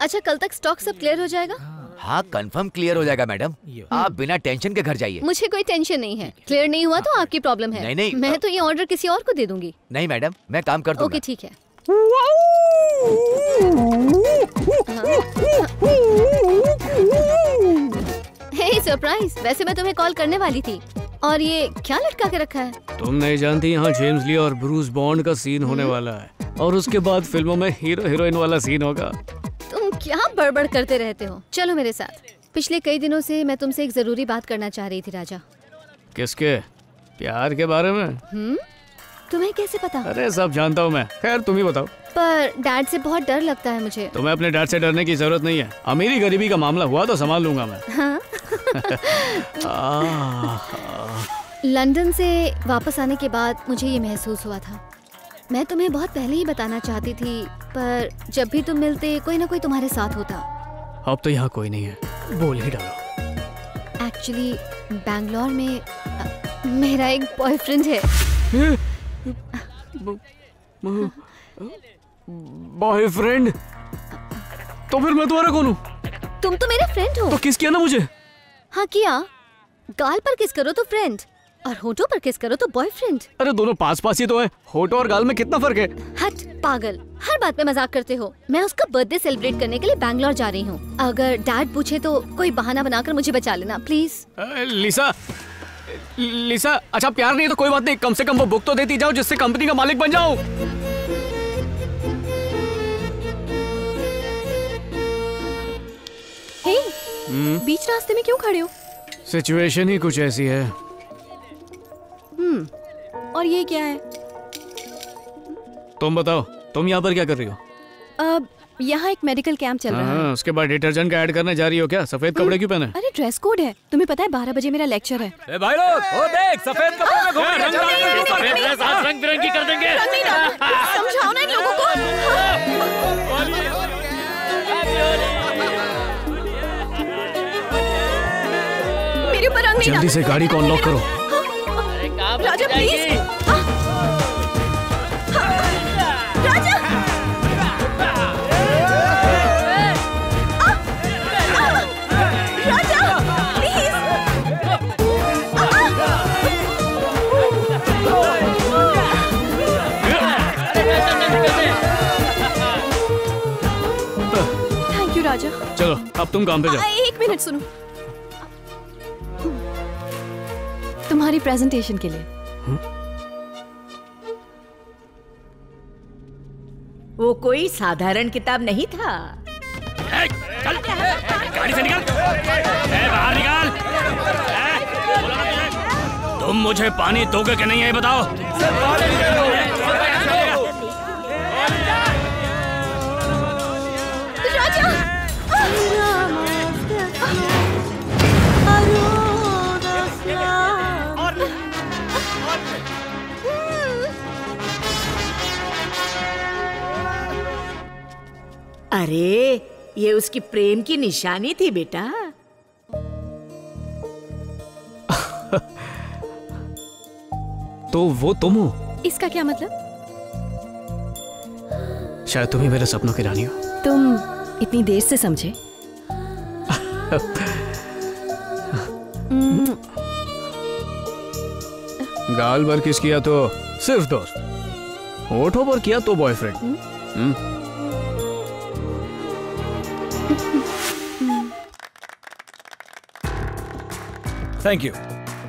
अच्छा, कल तक स्टॉक सब क्लियर हो जाएगा? हाँ, कंफर्म क्लियर हो जाएगा मैडम। आप बिना टेंशन के घर जाइए। मुझे कोई टेंशन नहीं है। क्लियर नहीं हुआ तो आपकी प्रॉब्लम है। नहीं, मैं तो ये ऑर्डर किसी और को दे दूंगी। नहीं मैडम, मैं काम कर दूंगा। ओके ठीक है। हे सरप्राइज, वैसे मैं तुम्हें कॉल करने वाली थी। और ये क्या लटका के रखा है? तुम नहीं जानती, यहाँ जेम्स ली और ब्रूस बॉन्ड का सीन होने वाला है, और उसके बाद फिल्मों में हीरो हीरोइन वाला सीन होगा। तुम क्या बड़बड़ करते रहते हो? चलो मेरे साथ। पिछले कई दिनों से मैं तुमसे एक जरूरी बात करना चाह रही थी राजा। किसके? प्यार के बारे में? तुम्हें कैसे पता? अरे सब जानता हूँ मैं। खैर तुम ही बताओ। पर डैड से बहुत डर लगता है मुझे। तुम्हें अपने डैड से डरने की जरूरत नहीं है। अमीरी गरीबी का मामला हुआ तो संभाल लूंगा मैं। हाँ? लंदन से वापस आने के बाद मुझे ये महसूस हुआ था। मैं तुम्हें बहुत पहले ही बताना चाहती थी, पर जब भी तुम मिलते कोई ना कोई तुम्हारे साथ होता। अब तो यहाँ कोई नहीं है, बोल ही डालो। एक्चुअली बैंगलोर में मेरा एक बॉयफ्रेंड है। बॉयफ्रेंड? तो फिर मैं तुम्हारा कौन हूँ? तुम तो मेरे फ्रेंड हो। तो किस किया ना मुझे? हाँ किया। गाल पर किस करो तो फ्रेंड, और होठों पर किस करो तो बॉयफ्रेंड। अरे दोनों पास पास ही तो है, होठों और गाल में कितना फर्क है? हट पागल, हर बात में मजाक करते हो। मैं उसका बर्थडे सेलिब्रेट करने के लिए बैंगलोर जा रही हूँ। अगर डैड पूछे तो कोई बहाना बनाकर मुझे बचा लेना प्लीज। लिसा, अच्छा प्यार नहीं है तो कोई बात नहीं, कम से कम वो बुक तो देती जाओ जिससे कंपनी का मालिक बन जाऊं। बीच रास्ते में क्यों खड़े हो? सिचुएशन ही कुछ ऐसी है। और ये क्या है? तुम बताओ, तुम यहाँ पर क्या कर रही हो? अब यहाँ एक मेडिकल कैंप चल रहा है। उसके बाद डिटर्जेंट का ऐड करने जा रही हो क्या? सफेद कपड़े क्यों पहने? अरे ड्रेस कोड है, तुम्हें पता है 12 बजे मेरा लेक्चर है। ए भाई लोग, वो देख सफेद कपड़े में घूम रहे हैं। सफेद ड्रेस आज रंग बिरंगी कर देंगे। समझाओ ना इन लोगों को। मेरे ऊपर रंग नहीं। जल्दी से गाड़ी को अनलॉक करो। राजा प्लीज। राजा थैंक यू राजा। चलो अब तुम काम पे जाओ। एक मिनट सुनो, तुम्हारी प्रेजेंटेशन के लिए। वो कोई साधारण किताब नहीं था। चल, गाड़ी से निकल। बाहर निकाल। तुम मुझे पानी दोगे कि नहीं है बताओ। राजा अरे ये उसकी प्रेम की निशानी थी बेटा। तो वो तुम हो? इसका क्या मतलब? शायद तुम ही मेरे सपनों की रानी हो। तुम इतनी देर से समझे? गाल पर किस किया तो सिर्फ दोस्त, होठों पर किया तो बॉयफ्रेंड। Thank you.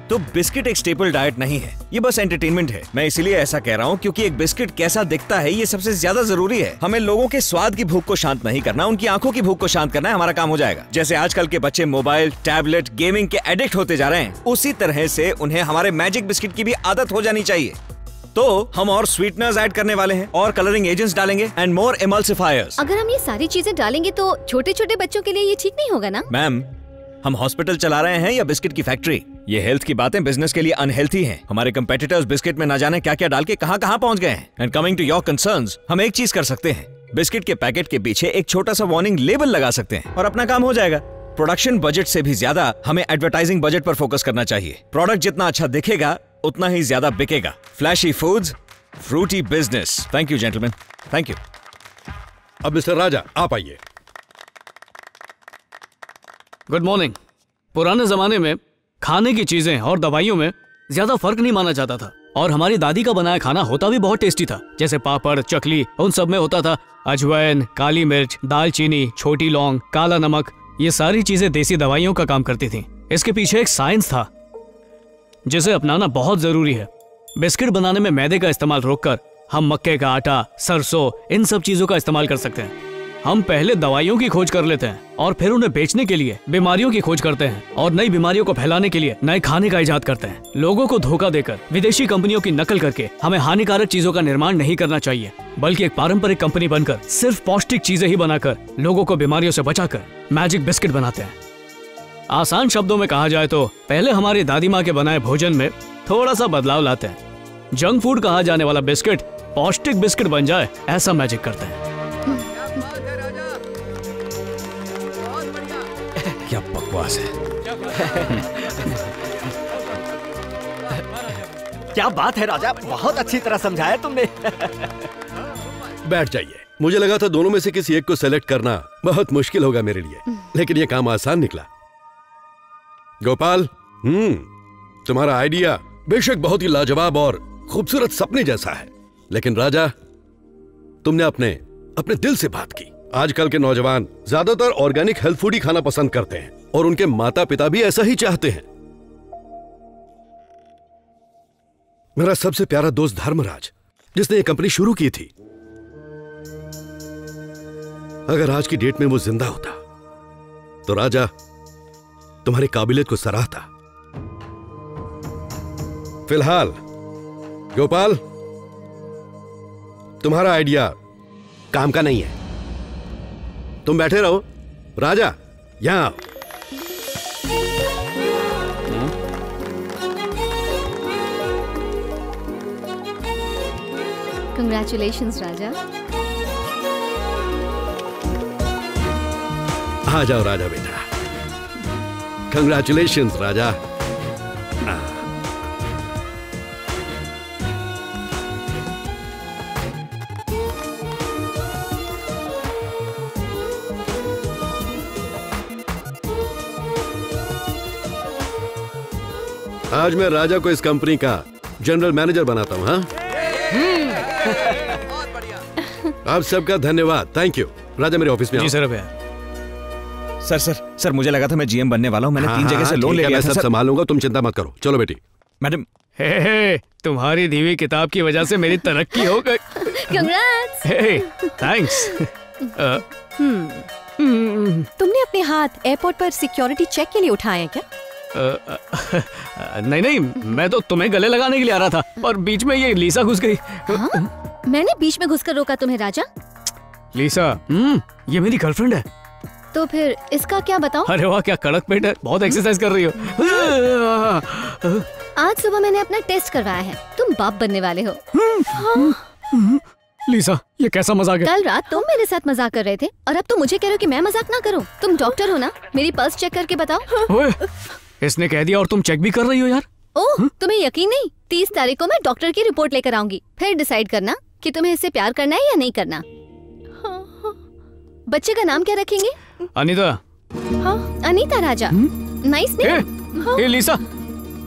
तो बिस्किट एक स्टेपल डाइट नहीं है, ये बस एंटरटेनमेंट है। मैं इसीलिए ऐसा कह रहा हूँ क्योंकि एक बिस्किट कैसा दिखता है ये सबसे ज्यादा जरूरी है। हमें लोगों के स्वाद की भूख को शांत नहीं करना, उनकी आंखों की भूख को शांत करना है, हमारा काम हो जाएगा। जैसे आजकल के बच्चे मोबाइल, टैबलेट, गेमिंग के एडिक्ट होते जा रहे हैं, उसी तरह से उन्हें हमारे मैजिक बिस्किट की भी आदत हो जानी चाहिए। तो हम और स्वीटनर्स ऐड करने वाले हैं और कलरिंग एजेंट्स डालेंगे एंड मोर एमल्सिफायर्स। अगर हम ये सारी चीजें डालेंगे तो छोटे छोटे बच्चों के लिए ये ठीक नहीं होगा ना? मैम, हम हॉस्पिटल चला रहे हैं या बिस्किट की फैक्ट्री? ये हेल्थ की बातें बिजनेस के लिए अनहेल्थी हैं। हमारे कंपेटिटर्स बिस्किट में ना जाने क्या क्या डाल के कहां कहां पहुंच गए हैं। And coming to your concerns, हम एक चीज कर सकते हैं, बिस्किट के पैकेट के पीछे एक छोटा सा वार्निंग लेबल लगा सकते हैं और अपना काम हो जाएगा। प्रोडक्शन बजट से भी ज्यादा हमें एडवर्टाइजिंग बजट पर फोकस करना चाहिए। प्रोडक्ट जितना अच्छा दिखेगा उतना ही ज्यादा बिकेगा। Flashy foods, fruity business. Thank you gentleman, thank you. अब मिस्टर राजा आप आइए। Good morning. पुराने जमाने में खाने की चीजें और दवाइयों में ज्यादा फर्क नहीं माना जाता था और हमारी दादी का बनाया खाना होता भी बहुत टेस्टी था। जैसे पापड़, चकली, उन सब में होता था अजवाइन, काली मिर्च, दालचीनी, छोटी लौंग, काला नमक। ये सारी चीजें देसी दवाइयों का काम करती थी। इसके पीछे एक साइंस था जिसे अपनाना बहुत जरूरी है। बिस्किट बनाने में मैदे का इस्तेमाल रोककर हम मक्के का आटा, सरसों, इन सब चीजों का इस्तेमाल कर सकते हैं। हम पहले दवाइयों की खोज कर लेते हैं और फिर उन्हें बेचने के लिए बीमारियों की खोज करते हैं और नई बीमारियों को फैलाने के लिए नए खाने का इजाद करते हैं। लोगों को धोखा देकर, विदेशी कंपनियों की नकल करके हमें हानिकारक चीजों का निर्माण नहीं करना चाहिए, बल्कि एक पारंपरिक कंपनी बनकर सिर्फ पौष्टिक चीजें ही बनाकर लोगों को बीमारियों से बचाकर मैजिक बिस्किट बनाते हैं। आसान शब्दों में कहा जाए तो पहले हमारी दादी माँ के बनाए भोजन में थोड़ा सा बदलाव लाते हैं। जंक फूड कहा जाने वाला बिस्किट पौष्टिक बिस्किट बन जाए, ऐसा मैजिक करते हैं। क्या बकवास है। क्या बात है राजा, बहुत अच्छी तरह समझाया तुमने। बैठ जाइए। मुझे लगा था दोनों में से किसी एक को सेलेक्ट करना बहुत मुश्किल होगा मेरे लिए, लेकिन ये काम आसान निकला। गोपाल, तुम्हारा आइडिया बेशक बहुत ही लाजवाब और खूबसूरत सपने जैसा है, लेकिन राजा, तुमने अपने दिल से बात की। आजकल के नौजवान ज्यादातर ऑर्गेनिक हेल्थ फूड ही खाना पसंद करते हैं और उनके माता पिता भी ऐसा ही चाहते हैं। मेरा सबसे प्यारा दोस्त धर्मराज, जिसने ये कंपनी शुरू की थी, अगर आज की डेट में वो जिंदा होता तो राजा तुम्हारी काबिलियत को सराहता। फिलहाल गोपाल, तुम्हारा आइडिया काम का नहीं है। तुम बैठे रहो। राजा, यहां आओ। कंग्रेचुलेशंस राजा। आ जाओ राजा बेटा। कंग्रेचुलेशंस राजा। आज मैं राजा को इस कंपनी का जनरल मैनेजर बनाता हूं। हाँ, आप सबका धन्यवाद। Thank you. राजा मेरे ऑफिस में आओ। जी सर। सर मुझे लगा था मैं जीएम बनने वाला हूं। मैंने 3 जगह से लोन ले लिया। मैं सब संभालूंगा, तुम चिंता मत करो। चलो बेटी। मैडम, तुम्हारी दी हुई किताब की वजह से मेरी तरक्की हो गई। कंग्रेट्स। थैंक्स। तुमने अपने हाथ एयरपोर्ट पर सिक्योरिटी चेक के लिए उठाए हैं क्या? नहीं, मैं तो तुम्हें गले लगाने के लिए आ रहा था और बीच में ये लीसा घुस गई। हाँ? मैंने बीच में घुसकर रोका तुम्हें राजा? लीसा, ये मेरी गर्लफ्रेंड है। तो फिर इसका क्या बताऊं? अरे वाह, क्या कड़क पेट है। बहुत एक्सरसाइज कर रही हो। आज सुबह मैंने अपना टेस्ट करवाया है। तुम बाप बनने वाले हो। लीसा, ये कैसा मजाक है? कल रात तुम मेरे साथ मजाक कर रहे थे और अब तुम मुझे कह रहे हो कि मैं मजाक ना करूं। तुम डॉक्टर हो ना? मेरी पल्स चेक करके बताओ। ओए, इसने कह दिया और तुम चेक भी कर रही हो यार। ओह, तुम्हें यकीन नहीं? 30 तारीख को मैं डॉक्टर की रिपोर्ट लेकर आऊंगी। फिर डिसाइड करना कि तुम्हें इससे प्यार करना है या नहीं करना। बच्चे का नाम क्या रखेंगे? अनीता। हाँ, Anita Raja. Nice name. Lisa,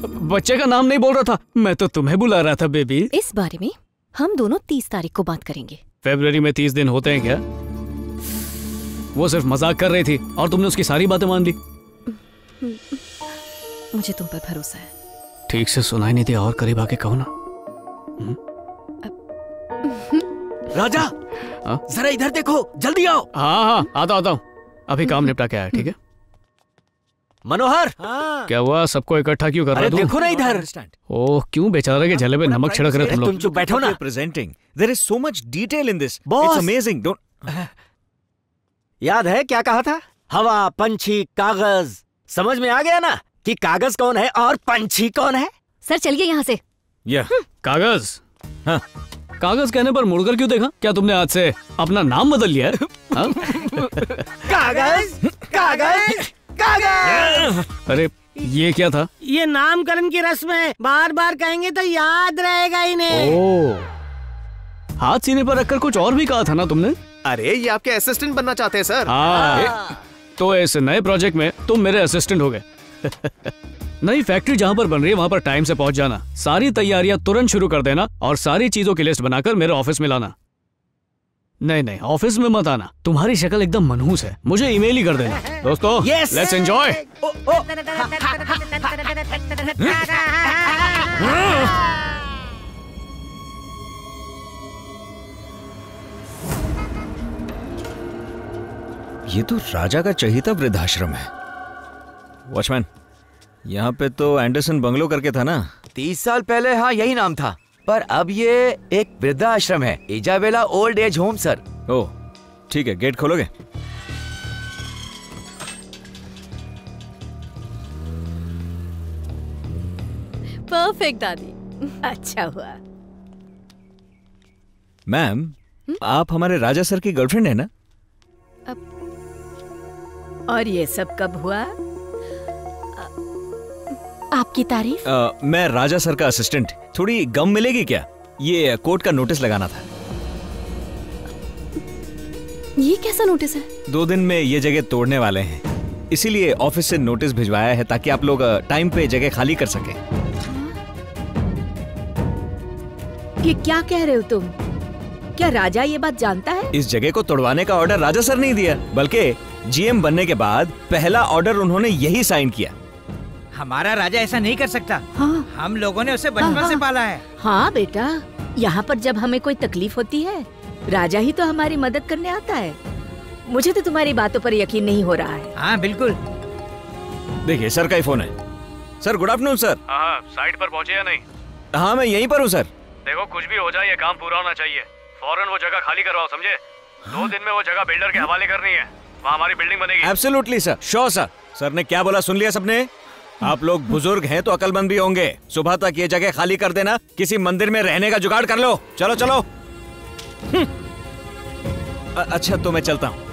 बच्चे का नाम नहीं बोल रहा था, मैं तो तुम्हें बुला रहा था बेबी। इस बारे में हम दोनों 30 तारीख को बात करेंगे। फरवरी में 30 दिन होते हैं क्या? वो सिर्फ मजाक कर रही थी और तुमने उसकी सारी बातें मान ली। मुझे तुम पर भरोसा है। ठीक से सुनाई नहीं दिया और करीब आके कहो ना। राजा, जरा इधर देखो, जल्दी आओ। हाँ, आता हूँ। अभी काम निपटा के आया। ठीक है मनोहर। क्या हुआ? सबको इकट्ठा क्यों कर रहा है? देखो ना इधर। ओह, क्यों बेचारे के झले पे नमक छिड़क रहे तुम लोग? तुम चुप बैठो ना। Presenting, there is so much detail in this. Boss, it's amazing. Don't याद है क्या कहा था? हवा, पंछी, कागज। समझ में आ गया ना कि कागज कौन है और पंछी कौन है? सर चलिए यहाँ से। कागज। हाँ। कागज कहने पर मुड़कर क्यों देखा? क्या तुमने आज से अपना नाम बदल लिया है? कागज, कागज, कागज। अरे ये क्या था? ये नामकरण की रस्म है, बार बार कहेंगे तो याद रहेगा इन्हें। ओह, हाथ सीने पर रखकर कुछ और भी कहा था ना तुमने? अरे ये आपके असिस्टेंट बनना चाहते हैं सर। हाँ। तो इस नए प्रोजेक्ट में तुम मेरे असिस्टेंट हो गए। नई फैक्ट्री जहाँ पर बन रही है वहाँ पर टाइम से पहुँच जाना, सारी तैयारियां तुरंत शुरू कर देना और सारी चीजों की लिस्ट बनाकर मेरे ऑफिस में लाना। नहीं नहीं, ऑफिस में मत आना, तुम्हारी शक्ल एकदम मनहूस है। मुझे ईमेल ही कर देना। दोस्तों, लेट्स एंजॉय। ये तो राजा का चहीता वृद्धाश्रम है। वॉचमैन, यहाँ पे तो एंडरसन बंगलो करके था ना? 30 साल पहले हाँ यही नाम था, पर अब ये एक वृद्धाश्रम है, Isabella old age home sir. Oh ठीक है, गेट खोलोगे? परफेक्ट दादी। अच्छा हुआ। मैम, आप हमारे राजा सर की गर्लफ्रेंड है ना? और ये सब कब हुआ? आपकी तारीफ। मैं राजा सर का असिस्टेंट। थोड़ी गम मिलेगी क्या? ये कोर्ट का नोटिस लगाना था। ये कैसा नोटिस है? 2 दिन में ये जगह तोड़ने वाले हैं, इसीलिए ऑफिस से नोटिस भिजवाया है ताकि आप लोग टाइम पे जगह खाली कर सकें। ये क्या कह रहे हो तुम? क्या राजा ये बात जानता है? इस जगह को तोड़वाने का ऑर्डर राजा सर नहीं दिया, बल्कि जीएम बनने के बाद पहला ऑर्डर उन्होंने यही साइन किया। हमारा राजा ऐसा नहीं कर सकता। हाँ। हम लोगों ने उसे बचपन से पाला है। हाँ बेटा, यहाँ पर जब हमें कोई तकलीफ होती है, राजा ही तो हमारी मदद करने आता है। मुझे तो तुम्हारी बातों पर यकीन नहीं हो रहा है। हाँ बिल्कुल। देखिए सर का ही फोन है। Sir good afternoon sir. हाँ, साइट पर पहुँचे या नहीं? हाँ मैं यहीं पर हूँ सर। देखो, कुछ भी हो जाए ये काम पूरा होना चाहिए। फौरन वो जगह खाली करवाओ, समझे? 2 दिन में वो जगह बिल्डर के हवाले करनी है, वहाँ हमारी बिल्डिंग बनेगी। Absolutely sir, sure sir. Sir ने क्या बोला सुन लिया सबने? आप लोग बुजुर्ग हैं तो अकलमंद भी होंगे। सुबह तक ये जगह खाली कर देना, किसी मंदिर में रहने का जुगाड़ कर लो। चलो चलो। अच्छा तो मैं चलता हूँ।